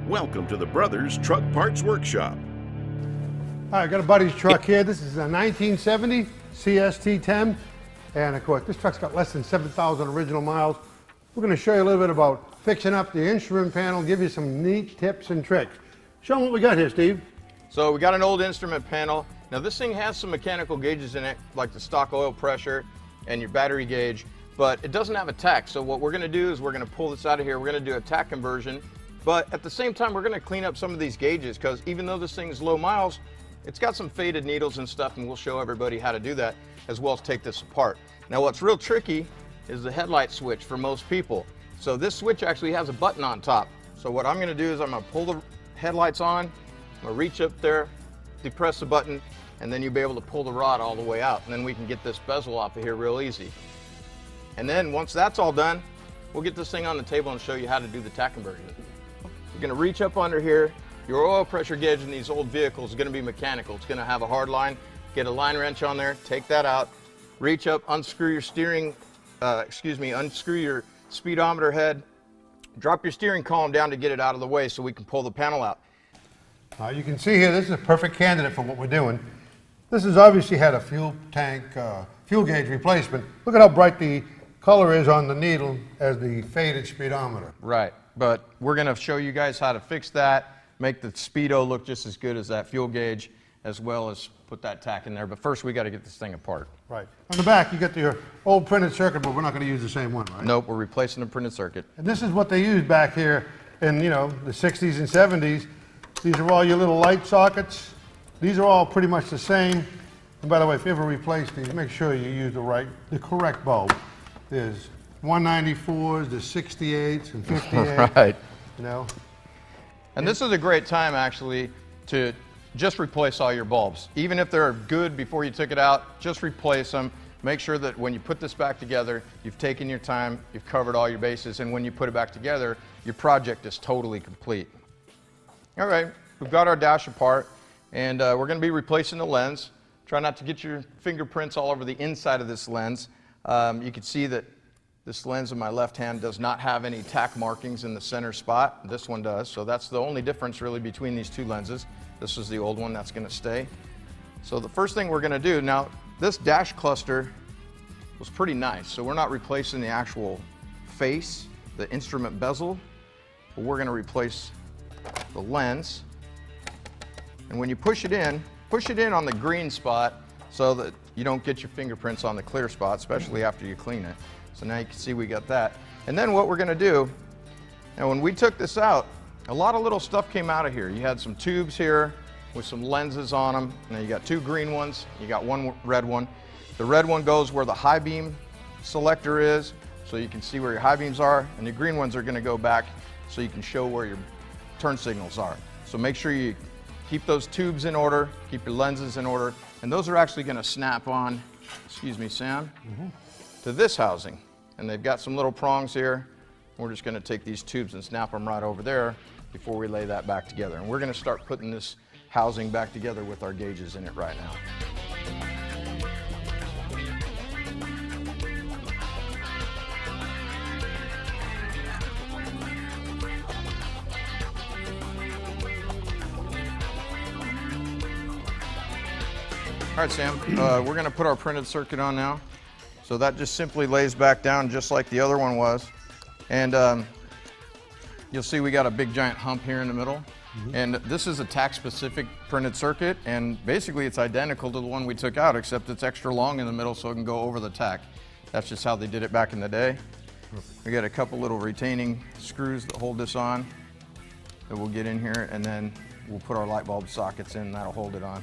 Welcome to the Brothers Truck Parts Workshop. All right, got a buddy's truck here. This is a 1970 CST10. And of course, this truck's got less than 7,000 original miles. We're going to show you a little bit about fixing up the instrument panel, give you some neat tips and tricks. Show them what we got here, Steve. So we got an old instrument panel. Now this thing has some mechanical gauges in it, like the stock oil pressure and your battery gauge, but it doesn't have a tach. So what we're going to do is we're going to pull this out of here. We're going to do a tach conversion. But at the same time, we're going to clean up some of these gauges because even though this thing is low miles, it's got some faded needles and stuff, and we'll show everybody how to do that as well as take this apart. Now what's real tricky is the headlight switch for most people. So this switch actually has a button on top. So what I'm going to do is I'm going to pull the headlights on, I'm going to reach up there, depress the button, and then you'll be able to pull the rod all the way out. And then we can get this bezel off of here real easy. And then once that's all done, we'll get this thing on the table and show you how to do the tach conversion. You're going to reach up under here. Your oil pressure gauge in these old vehicles is going to be mechanical. It's going to have a hard line. Get a line wrench on there, take that out, reach up, unscrew your unscrew your speedometer head, drop your steering column down to get it out of the way so we can pull the panel out. You can see here, this is a perfect candidate for what we're doing. This has obviously had a fuel tank, fuel gauge replacement. Look at how bright the color is on the needle as the faded speedometer. Right, but we're going to show you guys how to fix that, make the speedo look just as good as that fuel gauge, as well as put that tach in there. But first we got to get this thing apart. Right. On the back you got your old printed circuit, but we're not going to use the same one, right? Nope, we're replacing the printed circuit. And this is what they used back here in, you know, the 60s and 70s. These are all your little light sockets. These are all pretty much the same. And by the way, if you ever replace these, make sure you use the correct bulb. There's 194s, there's 68s and 58. Right. You know. And this is a great time actually to just replace all your bulbs. Even if they're good before you took it out, just replace them. Make sure that when you put this back together, you've taken your time, you've covered all your bases, and when you put it back together, your project is totally complete. All right, we've got our dash apart, and we're going to be replacing the lens. Try not to get your fingerprints all over the inside of this lens. You can see that this lens in my left hand does not have any tack markings in the center spot. This one does, so that's the only difference really between these two lenses. This is the old one, that's going to stay. So the first thing we're going to do, now this dash cluster was pretty nice, so we're not replacing the actual face, the instrument bezel, but we're going to replace the lens. And when you push it in on the green spot so that you don't get your fingerprints on the clear spot, especially after you clean it. So now you can see we got that. And then what we're going to do, now when we took this out, a lot of little stuff came out of here. You had some tubes here with some lenses on them. Now you got two green ones, you got one red one. The red one goes where the high beam selector is, so you can see where your high beams are, and the green ones are going to go back so you can show where your turn signals are. So make sure you keep those tubes in order, keep your lenses in order, and those are actually going to snap on, excuse me, Sam, to this housing. And they've got some little prongs here. We're just going to take these tubes and snap them right over there before we lay that back together. And we're going to start putting this housing back together with our gauges in it right now. All right, Sam, we're going to put our printed circuit on now. So that just simply lays back down just like the other one was. And you'll see we got a big giant hump here in the middle. And this is a tach specific printed circuit, and basically it's identical to the one we took out, except it's extra long in the middle so it can go over the tach. That's just how they did it back in the day. We got a couple little retaining screws that hold this on that we'll get in here, and then we'll put our light bulb sockets in, that'll hold it on.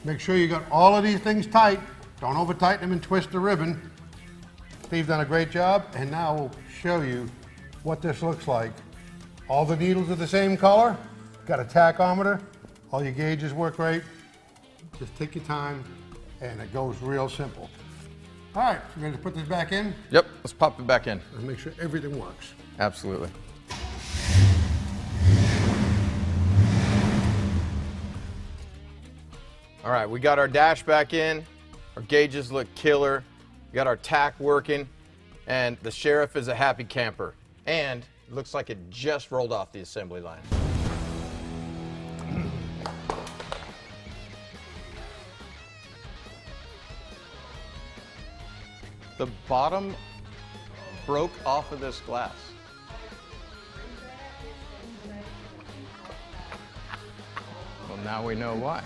Make sure you got all of these things tight. Don't over tighten them and twist the ribbon. Steve's done a great job, and now we'll show you what this looks like. All the needles are the same color, got a tachometer, all your gauges work great. Just take your time, and it goes real simple. All right, so we're going to put this back in? Yep, let's pop it back in. And make sure everything works. Absolutely. All right, we got our dash back in, our gauges look killer, we got our tach working, and the sheriff is a happy camper. And looks like it just rolled off the assembly line. The bottom broke off of this glass. Well, now we know why.